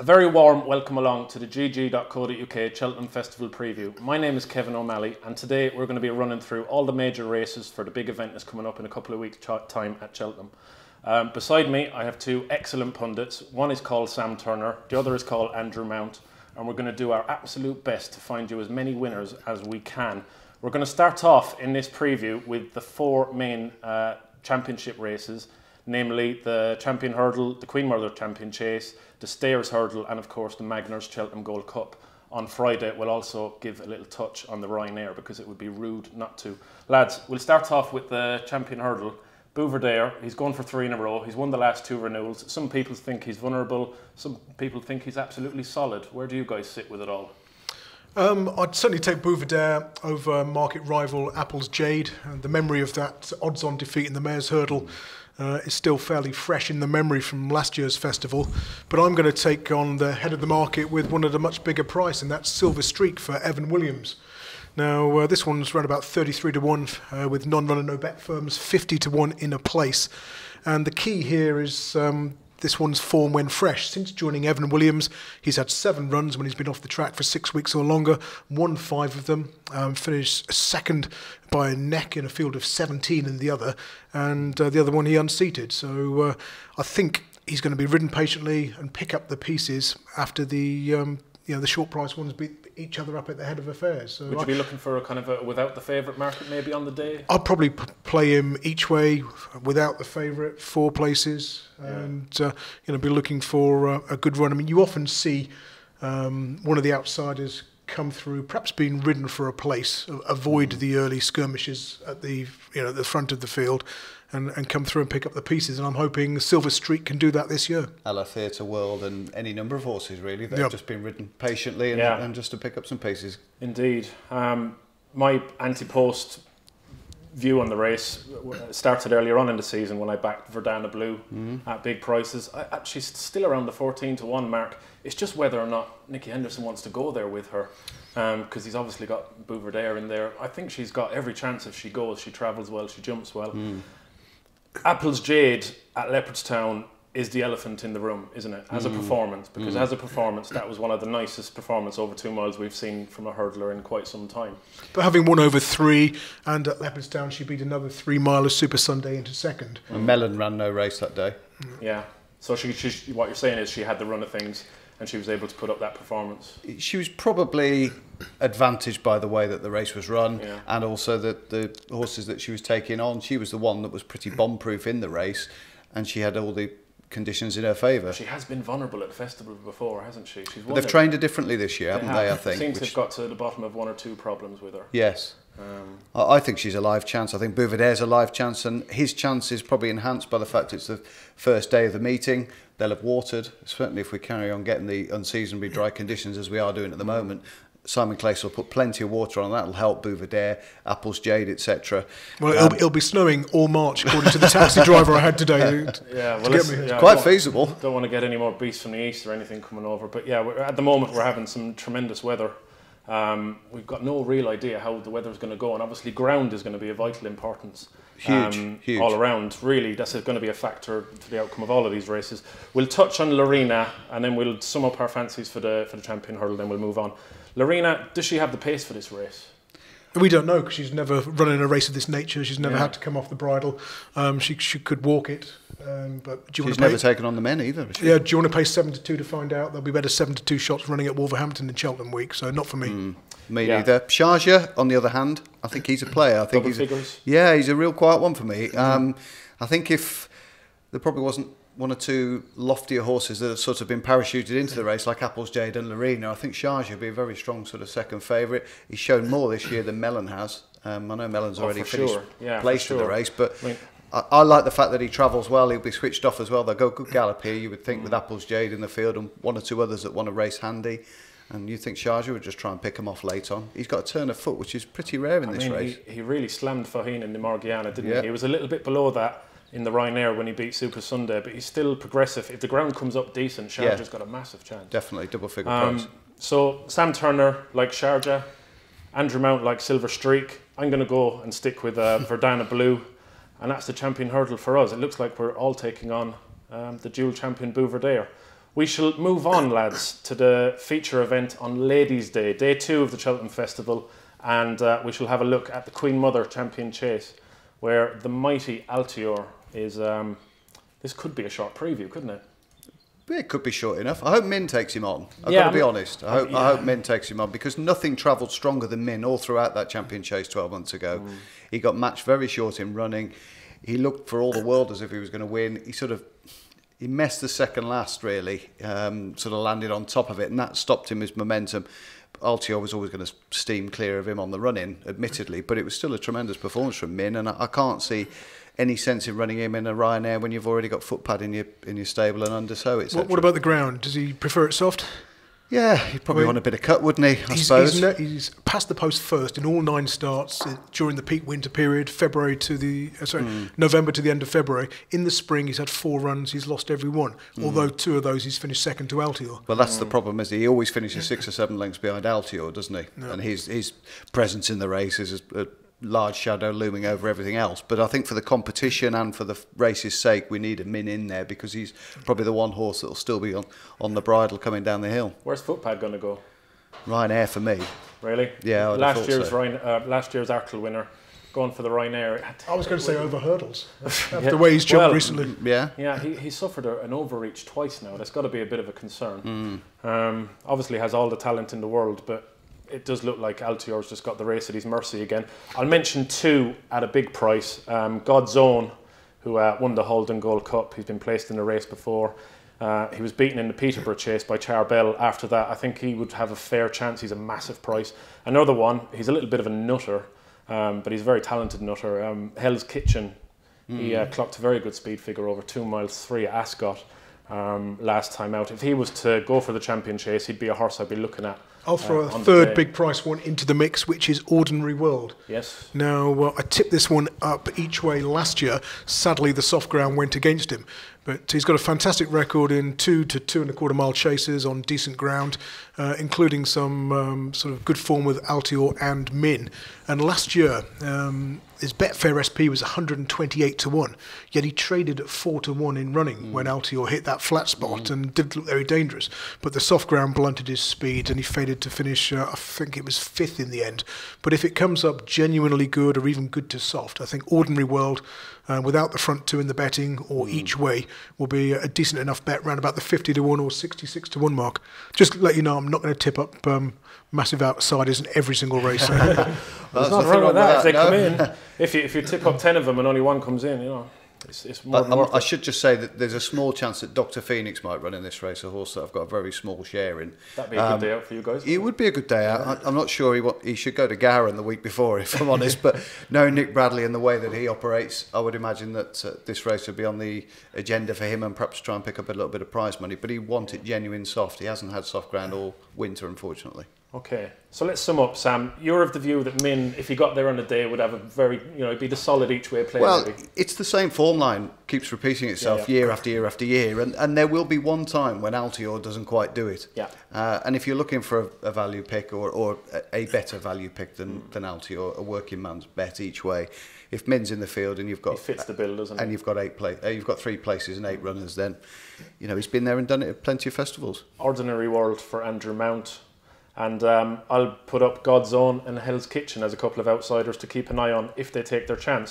A very warm welcome along to the GG.CO.UK Cheltenham Festival preview. My name is Kevin O'Malley and today we're going to be running through all the major races for the big event that's coming up in a couple of weeks' time at Cheltenham. Beside me I have two excellent pundits. One is called Sam Turner, the other is called Andrew Mount, and we're going to do our absolute best to find you as many winners as we can. We're going to start off in this preview with the four main championship races, namely the Champion Hurdle, the Queen Mother Champion Chase, the Stayers Hurdle, and of course the Magners Cheltenham Gold Cup. On Friday we'll also give a little touch on the Ryanair because it would be rude not to. Lads, we'll start off with the Champion Hurdle. Bouverdaire, he's gone for 3 in a row, he's won the last 2 renewals. Some people think he's vulnerable, some people think he's absolutely solid. Where do you guys sit with it all? I'd certainly take Bouverdaire over market rival Apple's Jade. The memory of that odds-on defeat in the Mayor's Hurdle is still fairly fresh in the memory from last year's festival. But I'm going to take on the head of the market with one at a much bigger price, and that's Silver Streak for Evan Williams. Now, this one's run about 33 to 1 with non-runner no-bet firms, 50 to 1 in a place. And the key here is this one's form when fresh. Since joining Evan Williams, he's had 7 runs when he's been off the track for 6 weeks or longer, won 5 of them, finished second by a neck in a field of 17 in the other, and the other one he unseated. So I think he's going to be ridden patiently and pick up the pieces after the the short price ones beat each other up at the head of affairs. So would you be looking for a kind of a without the favourite market maybe on the day? I'll probably play him each way without the favourite, 4 places, and be looking for a good run. I mean, you often see one of the outsiders come through, perhaps being ridden for a place, avoid the early skirmishes at the the front of the field, and come through and pick up the pieces. And I'm hoping Silver Streak can do that this year. A la Theatre World and any number of horses really that have just been ridden patiently and just to pick up some pieces. Indeed. My anti-post view on the race started earlier on in the season when I backed Verdana Blue at big prices. She's still around the 14 to 1 mark. It's just whether or not Nicky Henderson wants to go there with her, because he's obviously got Bouverdaire in there. I think she's got every chance if she goes. She travels well, she jumps well. Apple's Jade at Leopardstown is the elephant in the room, isn't it? As a performance, because as a performance, that was one of the nicest performances over 2 miles we've seen from a hurdler in quite some time. But having won over 3, and at Leopardstown she beat another 3-miler Super Sunday into second. And Mellon ran no race that day. Yeah. So she, what you're saying is she had the run of things and she was able to put up that performance. She was probably advantaged by the way that the race was run, and also that the horses that she was taking on, she was the one that was pretty bomb-proof in the race, and she had all the conditions in her favour. She has been vulnerable at the festival before, hasn't she? But they've trained her differently this year, haven't they, I think? Seems to have got to the bottom of 1 or 2 problems with her. Yes. I think she's a live chance. I think Bouverdaire's a live chance, and his chance is probably enhanced by the fact it's the first day of the meeting. They'll have watered. Certainly if we carry on getting the unseasonably dry conditions as we are doing at the moment, Simon Clace will put plenty of water on. That'll help Bouverdaire, Apple's Jade, etc. Well, it'll be snowing all March, according to the taxi driver I had today. It's quite feasible. Don't want to get any more beasts from the east or anything coming over. But yeah, at the moment we're having some tremendous weather. We've got no real idea how the weather is going to go, and obviously ground is going to be of vital importance. Huge. All around. Really, that's going to be a factor to the outcome of all of these races. We'll touch on Loreena, and then we'll sum up our fancies for the Champion Hurdle. Then we'll move on. Loreena, does she have the pace for this race? We don't know, because she's never run in a race of this nature. She's never had to come off the bridle. She could walk it, but do you want to never taken on the men either. Yeah, do you want to pay 7 to 2 to find out? There'll be better 7 to 2 shots running at Wolverhampton in Cheltenham week, so not for me. Me neither. Sharjah, on the other hand, I think he's a player. I think he's a real quiet one for me. I think if there probably wasn't 1 or 2 loftier horses that have sort of been parachuted into the race, like Apple's Jade and Loreena, I think Sharjah would be a very strong sort of second favourite. He's shown more this year than Mellon has. I know Mellon's already finished placed in the race, but I like the fact that he travels well. He'll be switched off as well. They'll go good gallop here, you would think, with Apple's Jade in the field and 1 or 2 others that want to race handy. And you think Sharjah would just try and pick him off late on. He's got a turn of foot, which is pretty rare in this race. He really slammed Faheen in the Morgiana, didn't he? He was a little bit below that in the Ryanair when he beat Super Sunday, but he's still progressive. If the ground comes up decent, Sharjah's got a massive chance. Definitely, double figure price. So Sam Turner like Sharjah, Andrew Mount like Silver Streak. I'm going to go and stick with Verdana Blue, and that's the Champion Hurdle for us. It looks like we're all taking on the dual champion Bouverdaire. We shall move on, lads, to the feature event on Ladies' Day, day 2 of the Cheltenham Festival, and we shall have a look at the Queen Mother Champion Chase, where the mighty Altior is... this could be a short preview, couldn't it? It could be short enough. I hope Min takes him on. I've got to be honest. I hope Min takes him on, because nothing travelled stronger than Min all throughout that champion chase 12 months ago. He got matched very short in running. He looked for all the world as if he was going to win. He messed the second last, really, sort of landed on top of it, and that stopped him his momentum. Altior was always going to steam clear of him on the run-in, admittedly, but it was still a tremendous performance from Min, and I can't see any sense in running him in a Ryanair when you've already got footpad in your stable and undersow, etc. What about the ground? Does he prefer it soft? Yeah, he'd probably want a bit of cut, wouldn't he, I suppose? He's passed the post first in all 9 starts during the peak winter period, November to the end of February. In the spring, he's had 4 runs, he's lost every one, although 2 of those he's finished second to Altior. Well, that's the problem, is he always finishes 6 or 7 lengths behind Altior, doesn't he? No. And his presence in the race is a large shadow looming over everything else. But I think for the competition and for the race's sake, we need a Min in there, because he's probably the one horse that will still be on the bridle coming down the hill. Where's footpad going to go? Ryanair for me. Really? Yeah, last year's Arkle winner, going for the Ryanair. I was going to say over hurdles, after the way he's jumped recently. Yeah, he suffered an overreach twice now. That's got to be a bit of a concern. Obviously has all the talent in the world, but it does look like Altior's just got the race at his mercy again. I'll mention 2 at a big price. God's Own, who won the Holden Gold Cup. He's been placed in the race before. He was beaten in the Peterborough Chase by Charbel. After that, I think he would have a fair chance. He's a massive price. Another one, he's a little bit of a nutter, but he's a very talented nutter. Hell's Kitchen. He clocked a very good speed figure over 2 miles 3 at Ascot last time out. If he was to go for the champion chase, he'd be a horse I'd be looking at. I'll throw a third big price one into the mix, which is Ordinary World. Yes. Now, I tipped this one up each way last year. Sadly, the soft ground went against him. But he's got a fantastic record in 2 to 2.25 mile chases on decent ground, including some sort of good form with Altior and Min. And last year, his Betfair SP was 128 to 1, yet he traded at 4 to 1 in running when Altior hit that flat spot and did look very dangerous. But the soft ground blunted his speed and he faded to finish, I think it was 5th in the end. But if it comes up genuinely good or even good to soft, I think Ordinary World, without the front 2 in the betting or each way, will be a decent enough bet around about the 50 to 1 or 66 to 1 mark. Just to let you know, I'm not going to tip up massive outsiders in every single race. There's nothing wrong with that if they come in. If you tip up 10 of them and only one comes in, you know, it's more than worth it. I should just say that there's a small chance that Dr. Phoenix might run in this race, a horse that I've got a very small share in. That'd be a good day out for you guys. It would be a good day out. I'm not sure he should go to Gowran the week before, if I'm honest, but knowing Nick Bradley and the way that he operates, I would imagine that this race would be on the agenda for him and perhaps try and pick up a little bit of prize money, but he wanted genuine soft. He hasn't had soft ground all winter, unfortunately. Okay, so let's sum up, Sam. You're of the view that Min, if he got there on a day, would have a very, be the solid each way player. Well, maybe. It's the same form line, keeps repeating itself year after year after year, and there will be one time when Altior doesn't quite do it. Yeah. And if you're looking for a value pick or a better value pick than Altior, a working man's bet each way, if Min's in the field and you've got... He fits the bill, doesn't he? And you've got you've got 3 places and 8 runners, then, he's been there and done it at plenty of festivals. Ordinary World for Andrew Mount. And I'll put up God's Own and Hell's Kitchen as a couple of outsiders to keep an eye on if they take their chance.